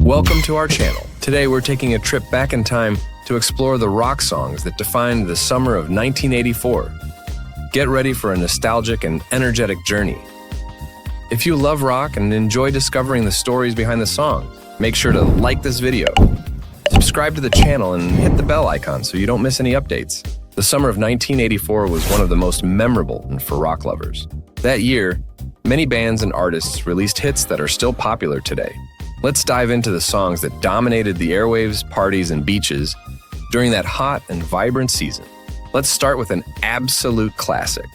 Welcome to our channel. Today we're taking a trip back in time to explore the rock songs that defined the summer of 1984. Get ready for a nostalgic and energetic journey. If you love rock and enjoy discovering the stories behind the songs, make sure to like this video, subscribe to the channel, and hit the bell icon so you don't miss any updates. The summer of 1984 was one of the most memorable for rock lovers. That year, many bands and artists released hits that are still popular today. Let's dive into the songs that dominated the airwaves, parties, and beaches during that hot and vibrant season. Let's start with an absolute classic.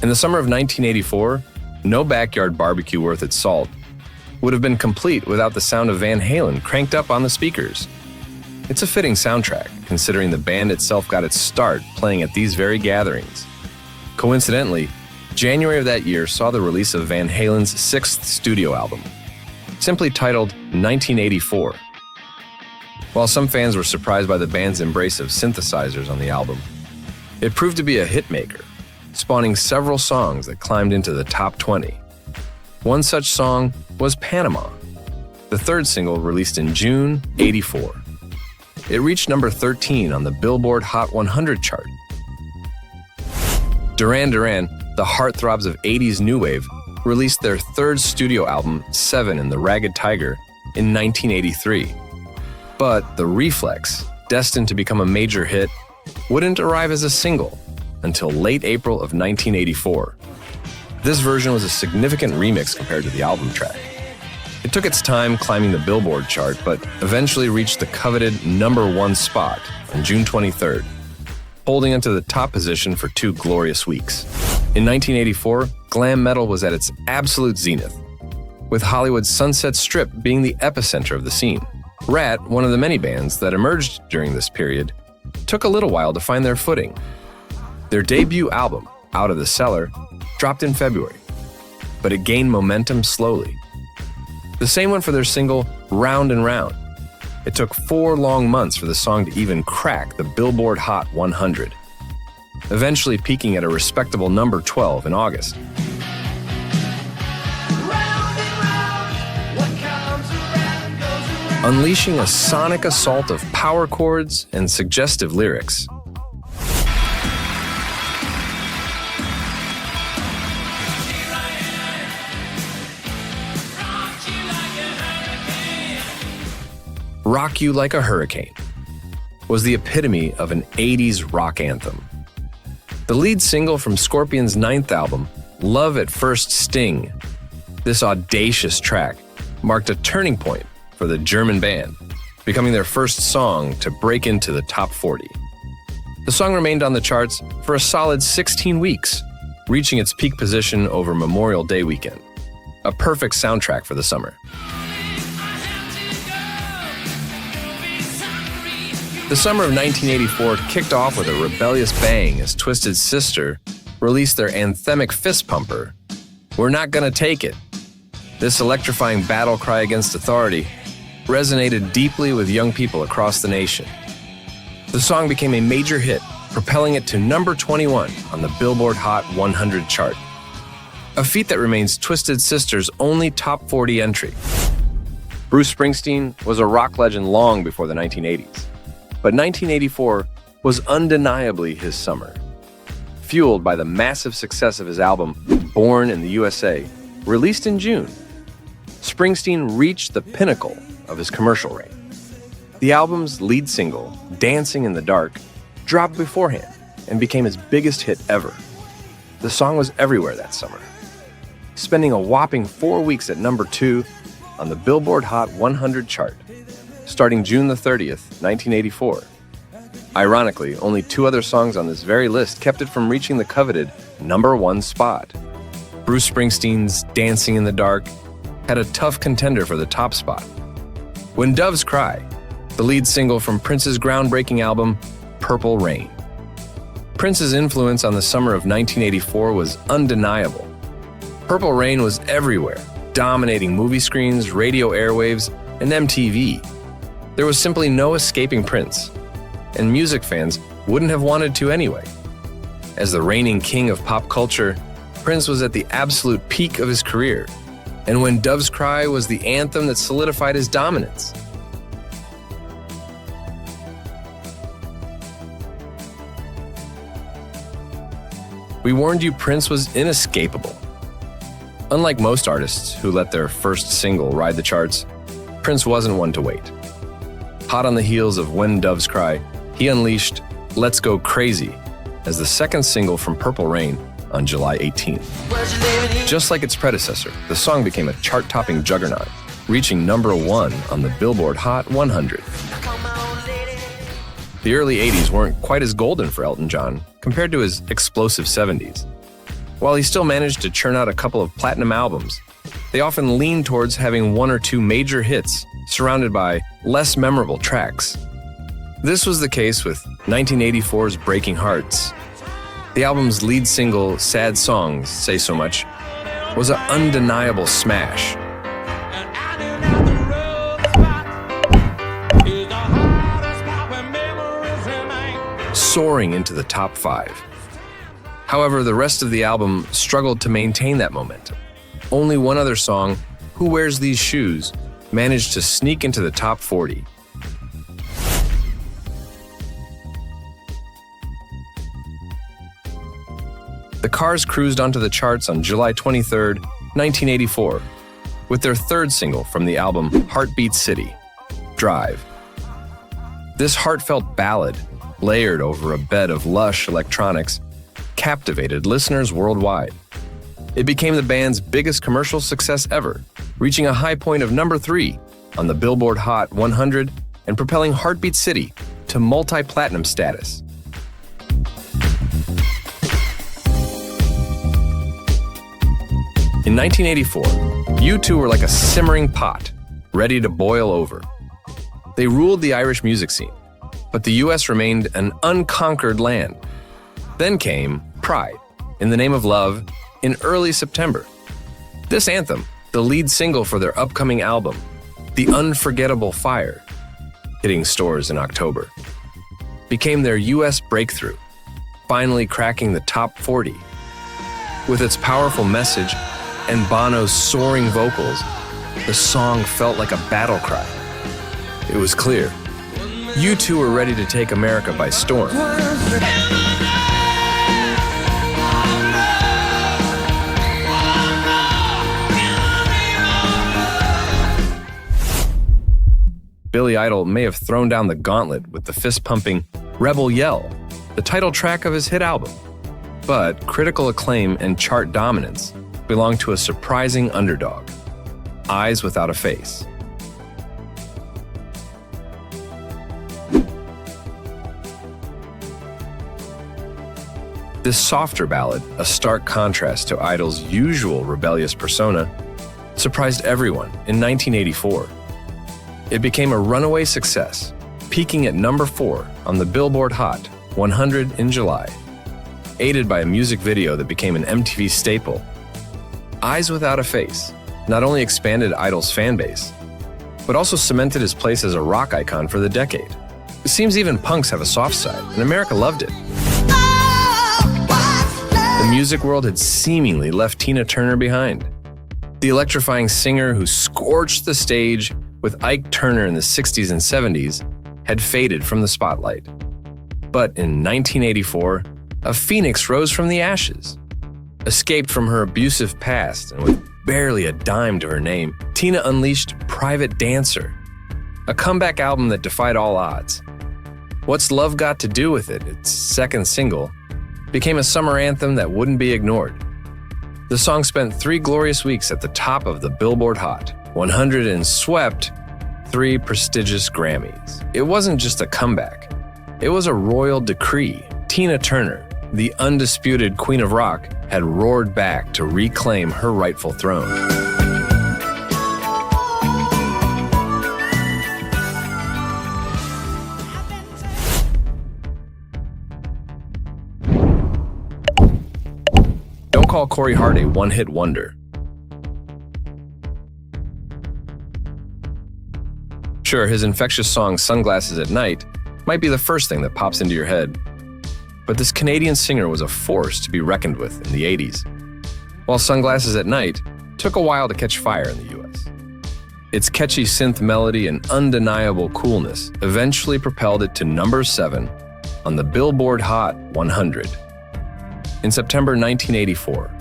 In the summer of 1984, no backyard barbecue worth its salt would have been complete without the sound of Van Halen cranked up on the speakers. It's a fitting soundtrack, considering the band itself got its start playing at these very gatherings. Coincidentally, January of that year saw the release of Van Halen's 6th studio album, simply titled 1984. While some fans were surprised by the band's embrace of synthesizers on the album, it proved to be a hitmaker, spawning several songs that climbed into the top 20. One such song was Panama, the third single released in June '84. It reached number 13 on the Billboard Hot 100 chart. Duran Duran, the heartthrobs of 80s new wave, released their third studio album, 7 in the Ragged Tiger, in 1983. But The Reflex, destined to become a major hit, wouldn't arrive as a single until late April of 1984. This version was a significant remix compared to the album track. It took its time climbing the Billboard chart, but eventually reached the coveted #1 spot on June 23rd, holding onto the top position for 2 glorious weeks. In 1984, glam metal was at its absolute zenith, with Hollywood's Sunset Strip being the epicenter of the scene. Rat, one of the many bands that emerged during this period, took a little while to find their footing. Their debut album, Out of the Cellar, dropped in February, but it gained momentum slowly. The same went for their single, Round and Round. It took 4 long months for the song to even crack the Billboard Hot 100, eventually peaking at a respectable number 12 in August. Unleashing a sonic assault of power chords and suggestive lyrics. Rock You Like a Hurricane was the epitome of an 80s rock anthem. The lead single from Scorpions' 9th album, Love at First Sting, this audacious track marked a turning point for the German band, becoming their first song to break into the top 40. The song remained on the charts for a solid 16 weeks, reaching its peak position over Memorial Day weekend. A perfect soundtrack for the summer. The summer of 1984 kicked off with a rebellious bang as Twisted Sister released their anthemic fist pumper, We're Not Gonna Take It. This electrifying battle cry against authority resonated deeply with young people across the nation. The song became a major hit, propelling it to number 21 on the Billboard Hot 100 chart, a feat that remains Twisted Sister's only top 40 entry. Bruce Springsteen was a rock legend long before the 1980s. But 1984 was undeniably his summer. Fueled by the massive success of his album, Born in the USA, released in June, Springsteen reached the pinnacle of his commercial reign. The album's lead single, Dancing in the Dark, dropped beforehand and became his biggest hit ever. The song was everywhere that summer, spending a whopping 4 weeks at number 2 on the Billboard Hot 100 chart, starting June the 30th, 1984. Ironically, only 2 other songs on this very list kept it from reaching the coveted #1 spot. Bruce Springsteen's Dancing in the Dark had a tough contender for the top spot. When Doves Cry, the lead single from Prince's groundbreaking album, Purple Rain. Prince's influence on the summer of 1984 was undeniable. Purple Rain was everywhere, dominating movie screens, radio airwaves, and MTV. There was simply no escaping Prince, and music fans wouldn't have wanted to anyway. As the reigning king of pop culture, Prince was at the absolute peak of his career, And When Doves Cry was the anthem that solidified his dominance. We warned you Prince was inescapable. Unlike most artists who let their first single ride the charts, Prince wasn't one to wait. Hot on the heels of When Doves Cry, he unleashed Let's Go Crazy as the second single from Purple Rain on July 18th. Just like its predecessor, the song became a chart-topping juggernaut, reaching #1 on the Billboard Hot 100. The early 80s weren't quite as golden for Elton John compared to his explosive 70s. While he still managed to churn out a couple of platinum albums, they often leaned towards having one or two major hits surrounded by less memorable tracks. This was the case with 1984's Breaking Hearts. The album's lead single, Sad Songs Say So Much, was an undeniable smash. Soaring into the top 5. However, the rest of the album struggled to maintain that momentum. Only one other song, Who Wears These Shoes, managed to sneak into the top 40. The Cars cruised onto the charts on July 23, 1984, with their third single from the album Heartbeat City, Drive. This heartfelt ballad, layered over a bed of lush electronics, captivated listeners worldwide. It became the band's biggest commercial success ever, reaching a high point of #3 on the Billboard Hot 100 and propelling Heartbeat City to multi-platinum status. In 1984, U2 were like a simmering pot, ready to boil over. They ruled the Irish music scene, but the US remained an unconquered land. Then came Pride, in the Name of Love, in early September. This anthem, the lead single for their upcoming album, The Unforgettable Fire, hitting stores in October, became their US breakthrough, finally cracking the top 40. With its powerful message and Bono's soaring vocals, the song felt like a battle cry. It was clear, U2 were ready to take America by storm. Billy Idol may have thrown down the gauntlet with the fist-pumping Rebel Yell, the title track of his hit album. But critical acclaim and chart dominance belonged to a surprising underdog, Eyes Without a Face. This softer ballad, a stark contrast to Idol's usual rebellious persona, surprised everyone in 1984. It became a runaway success, peaking at #4 on the Billboard Hot 100 in July. Aided by a music video that became an MTV staple, Eyes Without a Face not only expanded Idol's fanbase, but also cemented his place as a rock icon for the decade. It seems even punks have a soft side, and America loved it. The music world had seemingly left Tina Turner behind. The electrifying singer who scorched the stage with Ike Turner in the 60s and 70s had faded from the spotlight. But in 1984, a phoenix rose from the ashes. Escaped from her abusive past and with barely a dime to her name, Tina unleashed Private Dancer, a comeback album that defied all odds. What's Love Got to Do with It, its second single, became a summer anthem that wouldn't be ignored. The song spent 3 glorious weeks at the top of the Billboard Hot 100 and swept 3 prestigious Grammys. It wasn't just a comeback. It was a royal decree. Tina Turner, the undisputed queen of rock, had roared back to reclaim her rightful throne. Don't call Cory Hart a one-hit wonder. Sure, his infectious song Sunglasses at Night might be the first thing that pops into your head, but this Canadian singer was a force to be reckoned with in the 80s. While Sunglasses at Night took a while to catch fire in the US. Its catchy synth melody and undeniable coolness eventually propelled it to number 7 on the Billboard Hot 100 in September 1984.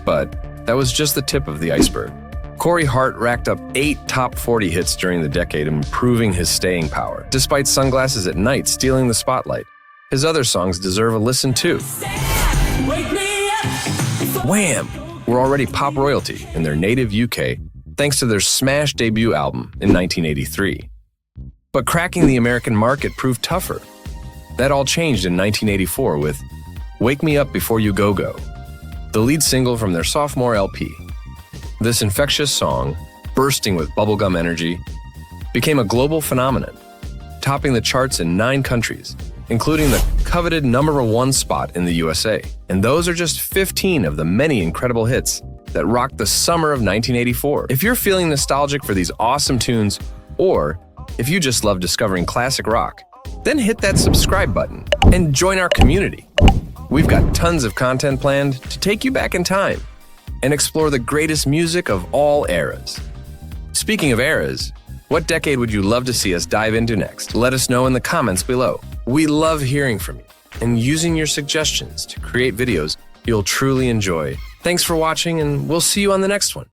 But that was just the tip of the iceberg. Cory Hart racked up 8 top 40 hits during the decade, improving his staying power. Despite Sunglasses at Night stealing the spotlight, his other songs deserve a listen too. Wham! Were already pop royalty in their native UK thanks to their smash debut album in 1983. But cracking the American market proved tougher. That all changed in 1984 with Wake Me Up Before You Go Go, the lead single from their sophomore LP. This infectious song, bursting with bubblegum energy, became a global phenomenon, topping the charts in 9 countries, including the coveted number 1 spot in the USA. And those are just 15 of the many incredible hits that rocked the summer of 1984. If you're feeling nostalgic for these awesome tunes, or if you just love discovering classic rock, then hit that subscribe button and join our community. We've got tons of content planned to take you back in time and explore the greatest music of all eras. Speaking of eras, what decade would you love to see us dive into next? Let us know in the comments below. We love hearing from you and using your suggestions to create videos you'll truly enjoy. Thanks for watching, and we'll see you on the next one.